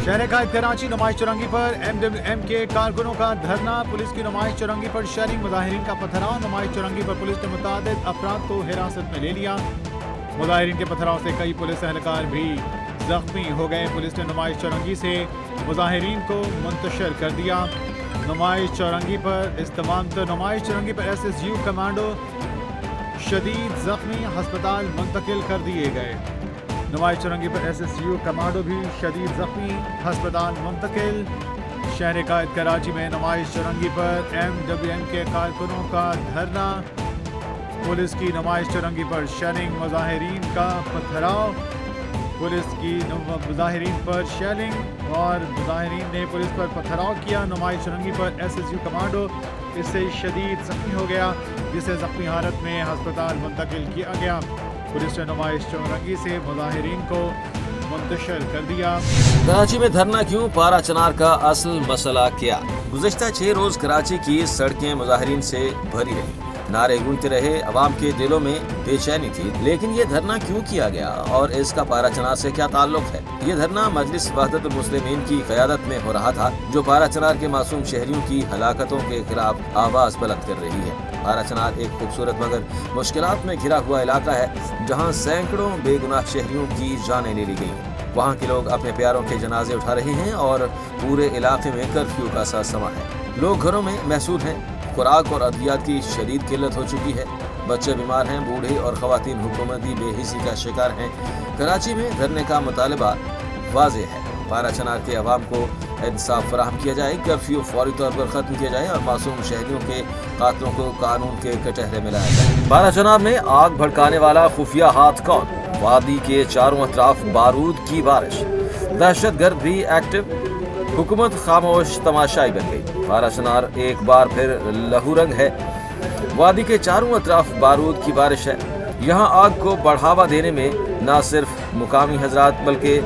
शहर कायद कराची नुमाइश चौरंगी पर MWM के कारकुनों का धरना, पुलिस की नुमाइश चौरंगी पर शेयरिंग, मुजाहिरीन का पथराव। नुमाइश चौरंगी पर पुलिस ने मुतादिद अफराद को हिरासत में ले लिया। मुजाहिरीन के पथराव से कई पुलिस एहलकार भी जख्मी हो गए। पुलिस ने नुमाइश चौरंगी से मुजाहिरीन को मुंतशिर कर दिया। नुमाइश चौरंगी पर इस्तेमाल नुमाइश चौरंगी पर SSU कमांडो शदीद जख्मी, हस्पताल मुंतकिल कर दिए गए। नुमाइश चौरंगी पर SSU कमांडो भी शदीद जख्मी, हस्पताल मुंतकिल। शहर कायद कराची में नुमाइश चौरंगी पर MWM के कारकुनों का धरना, पुलिस की नुमाइश चौरंगी पर शेलिंग, मुजाहिरीन का पथराव। पुलिस की मुजाहिरीन पर शेलिंग और मुजाहिरीन ने पुलिस पर पथराव किया। नुमाइश चौरंगी पर SSU कमांडो इससे शदीद जख्मी हो गया, जिसे जख्मी हालत में हस्पताल मुंतकिल किया गया। पुलिस ने नुमाइश चौरंगी से मुजाहिरीन को मुंतशिर कर दिया। कराची में धरना क्यों, पारा चनार का असल मसला क्या। गुज़श्ता 6 रोज कराची की सड़कें मुजाहिरीन से भरी रही, नारे गूंजते रहे, अवाम के दिलों में बेचैनी थी। लेकिन ये धरना क्यों किया गया और इसका पारा चनार से क्या ताल्लुक है। ये धरना मजलिस वहदतुल मुस्लिमीन की क़यादत में हो रहा था, जो पारा चनार के मासूम शहरियों की हलाकतों के खिलाफ आवाज बुलंद कर रही है। पारा चनार एक खूबसूरत मगर मुश्किलात में घिरा हुआ इलाका है, जहाँ सैकड़ों बेगुनाह शहरियों की जानें ले ली गई। वहाँ के लोग अपने प्यारों के जनाजे उठा रहे हैं और पूरे इलाके में कर्फ्यू का सा समा है। लोग घरों में महसूर हैं, खुराक और अद्वियात की शदीद किल्लत हो चुकी है। बच्चे बीमार हैं, बूढ़े और ख़वातीन हुकूमती बेहिसी का शिकार हैं। कराची में धरने का मुतालबा वाज़ेह है। पारा चनार के अवाम को इंसाफ फराहम किया जाए, कर्फ्यू फौरी तौर पर ख़त्म किया जाए और मासूम शहरियों के कातलों को कानून के कटहरे में लाया जाए। पारा चनार में आग भड़काने वाला खुफिया हाथ कौन। वादी के चारों अतराफ बारूद की बारिश, दहशतगर्द भी एक्टिव, हुकूमत खामोश तमाशाई बन गई। पारा चनार एक बार फिर लहू रंग है। वादी के चारों अतराफ बारूद की बारिश है। यहाँ आग को बढ़ावा देने में न सिर्फ मुकामी हजरात बल्कि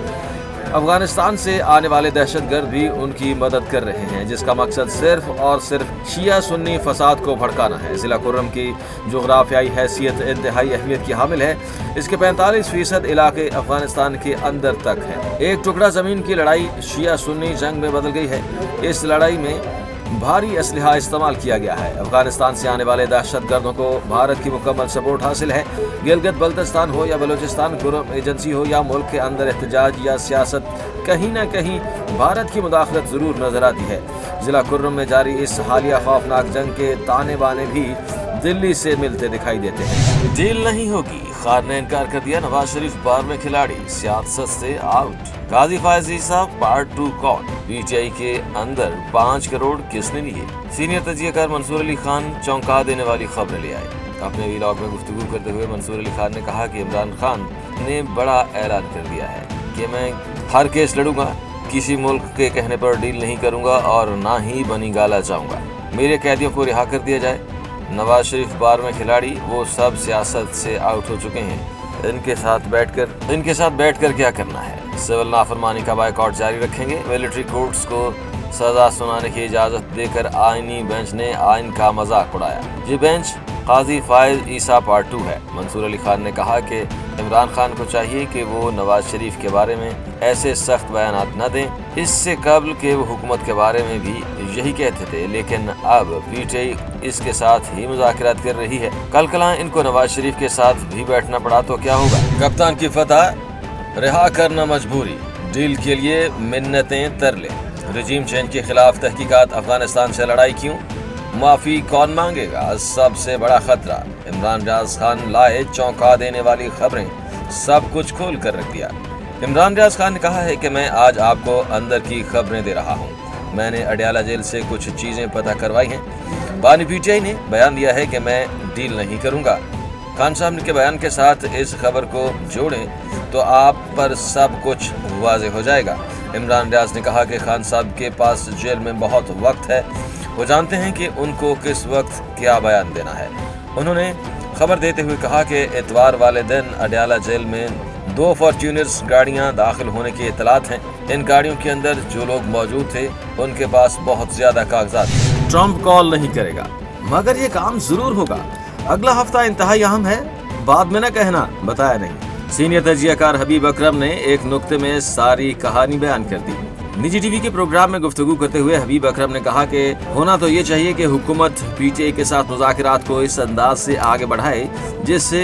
अफगानिस्तान से आने वाले दहशतगर्द भी उनकी मदद कर रहे हैं, जिसका मकसद सिर्फ और सिर्फ शिया सुन्नी फसाद को भड़काना है। ज़िला कुर्रम की जोग्राफियाई हैसियत इंतहाई अहमियत की हामिल है। इसके 45% इलाके अफगानिस्तान के अंदर तक है। एक टुकड़ा ज़मीन की लड़ाई शिया सुन्नी जंग में बदल गई है। इस लड़ाई में भारी असलहा इस्तेमाल किया गया है। अफगानिस्तान से आने वाले दहशतगर्दों को भारत की मुकम्मल सपोर्ट हासिल है। गिलगित बल्तिस्तान हो या बलूचिस्तान कुर्रम एजेंसी हो या मुल्क के अंदर एहतजाज या सियासत, कहीं न कहीं भारत की मुदाखलत ज़रूर नजर आती है। ज़िला कुर्रम में जारी इस हालिया खौफनाक जंग के ताने बाने भी दिल्ली से मिलते दिखाई देते हैं। डील नहीं होगी, खान ने इनकार कर दिया। नवाज शरीफ बार में खिलाड़ी, सियासत से आउट। काजी फायज ईसा पार्ट 2 कौन। PTI के अंदर 5 करोड़ किसने लिए। सीनियर तजियाकार मंसूर अली खान चौंका देने वाली खबरें ले आए। अपने व्लॉग में गुफ्तगू करते हुए मंसूर अली खान ने कहा कि इमरान खान ने बड़ा ऐलान कर दिया है कि मैं हर केस लड़ूंगा, किसी मुल्क के कहने पर डील नहीं करूंगा और ना ही बनी गाला चाहूंगा। मेरे कैदियों को रिहा कर दिया जाए। नवाज शरीफ बार में खिलाड़ी, वो सब सियासत से आउट हो चुके हैं। इनके साथ बैठकर क्या करना है। सिविल नाफरमानी का बायकॉट जारी रखेंगे। मिलिट्री कोर्ट्स को सजा सुनाने की इजाजत देकर आईनी बेंच ने आइन का मजाक उड़ाया। ये बेंच काजी फायज ईसा पार्ट 2 है। मंसूर अली खान ने कहा कि इमरान खान को चाहिए कि वो नवाज शरीफ के बारे में ऐसे सख्त बयानात न दें। इससे कबल के वो हुकूमत के बारे में भी यही कहते थे, लेकिन अब PTI इसके साथ ही मुज़ाकरात कर रही है। कल कला इनको नवाज शरीफ के साथ भी बैठना पड़ा तो क्या होगा। कप्तान की फतह, रिहा करना मजबूरी, डील के लिए मिन्नतें तरले। रजीम चेंज के खिलाफ तहकीकात, अफगानिस्तान से लड़ाई क्यों, माफी कौन मांगेगा, सबसे बड़ा खतरा। इमरान रियाज खान लाए चौंका देने वाली खबरें, सब कुछ खोल कर रख दिया। इमरान रियाज खान ने कहा है कि मैं आज आपको अंदर की खबरें दे रहा हूँ। मैंने अडयाला जेल से कुछ चीजें पता करवाई हैं। बानी PTI ने बयान दिया है कि मैं डील नहीं करूंगा। खान साहब के बयान के साथ इस खबर को जोड़ें तो आप पर सब कुछ वाज़ेह हो जाएगा। इमरान रियाज ने कहा कि खान साहब के पास जेल में बहुत वक्त है, वो जानते हैं कि उनको किस वक्त क्या बयान देना है। उन्होंने खबर देते हुए कहा कि इतवार वाले दिन अडयाला जेल में 2 फॉर्च्यूनर्स गाड़ियां दाखिल होने की इतलात हैं। इन गाड़ियों के अंदर जो लोग मौजूद थे उनके पास बहुत ज्यादा कागजात थे। ट्रंप कॉल नहीं करेगा मगर ये काम जरूर होगा। अगला हफ्ता इंतहाई अहम है, बाद में न कहना बताया नहीं। सीनियर तजियाकार हबीब अकरम ने एक नुक्ते में सारी कहानी बयान कर दी। निजी टीवी के प्रोग्राम में गुफ्तगू करते हुए हबीब अकरम ने कहा कि होना तो ये चाहिए कि हुकूमत पीटीआई के साथ मुज़ाकरात को इस अंदाज से आगे बढ़ाए जिससे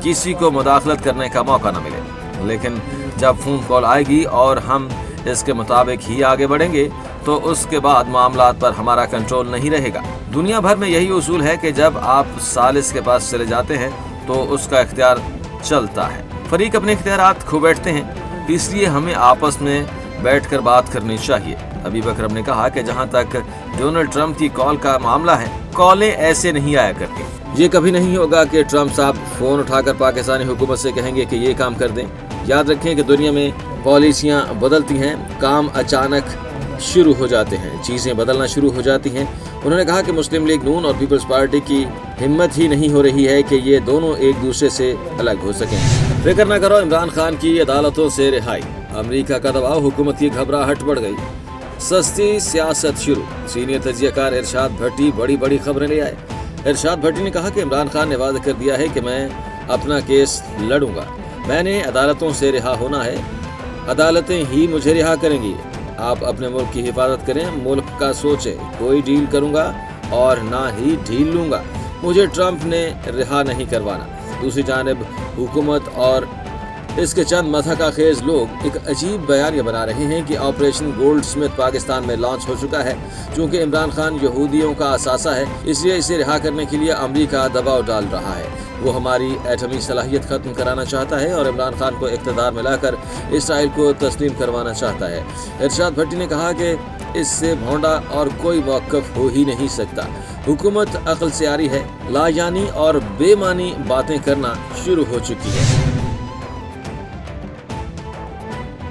किसी को मुदाखलत करने का मौका न मिले, लेकिन जब फोन कॉल आएगी और हम इसके मुताबिक ही आगे बढ़ेंगे तो उसके बाद मामलात पर हमारा कंट्रोल नहीं रहेगा। दुनिया भर में यही उसूल है कि जब आप सालिस के पास चले जाते हैं तो उसका इख्तियार चलता है, फरीक अपने इख्तियारात खो बैठते हैं, इसलिए हमें आपस में बैठकर बात करनी चाहिए। हबीब अकरम ने कहा कि जहां तक डोनाल्ड ट्रंप की कॉल का मामला है, कॉलें ऐसे नहीं आया करती। ये कभी नहीं होगा कि ट्रंप साहब फोन उठाकर पाकिस्तानी हुकूमत से कहेंगे कि ये काम कर दें। याद रखें कि दुनिया में पॉलिसियां बदलती हैं, काम अचानक शुरू हो जाते हैं, चीज़ें बदलना शुरू हो जाती हैं। उन्होंने कहा कि मुस्लिम लीग नून और पीपल्स पार्टी की हिम्मत ही नहीं हो रही है कि ये दोनों एक दूसरे से अलग हो सकें। फिक्र न करो, इमरान खान की अदालतों से रिहाई, अमेरिका का दबाव, हुकूमत की घबराहट बढ़ गई, सस्ती सियासत शुरू। सीनियर तजियाकार इरशाद भट्टी बड़ी बड़ी खबरें ले आए। इरशाद भट्टी ने कहा कि इमरान खान ने वादा कर दिया है कि मैं अपना केस लड़ूंगा, मैंने अदालतों से रिहा होना है, अदालतें ही मुझे रिहा करेंगी। आप अपने मुल्क की हिफाजत करें, मुल्क का सोचें, कोई डील करूंगा और ना ही ढील लूंगा, मुझे ट्रंप ने रिहा नहीं करवाना। दूसरी जानिब हुकूमत और इसके चंद मथका खेज लोग एक अजीब बयानिया बना रहे हैं कि ऑपरेशन गोल्ड स्मिथ पाकिस्तान में लॉन्च हो चुका है। चूंकि इमरान खान यहूदियों का असासा है, इसलिए इसे रिहा करने के लिए अमेरिका दबाव डाल रहा है। वो हमारी एटमी सलाहियत खत्म कराना चाहता है और इमरान खान को इक़्तिदार में लाकर इसराइल को तस्लीम करवाना चाहता है। इरशाद भट्टी ने कहा कि इससे भौंडा और कोई मौक़िफ़ हो ही नहीं सकता। हुकूमत अक्ल से आरी है, लायानी और बेमानी बातें करना शुरू हो चुकी है।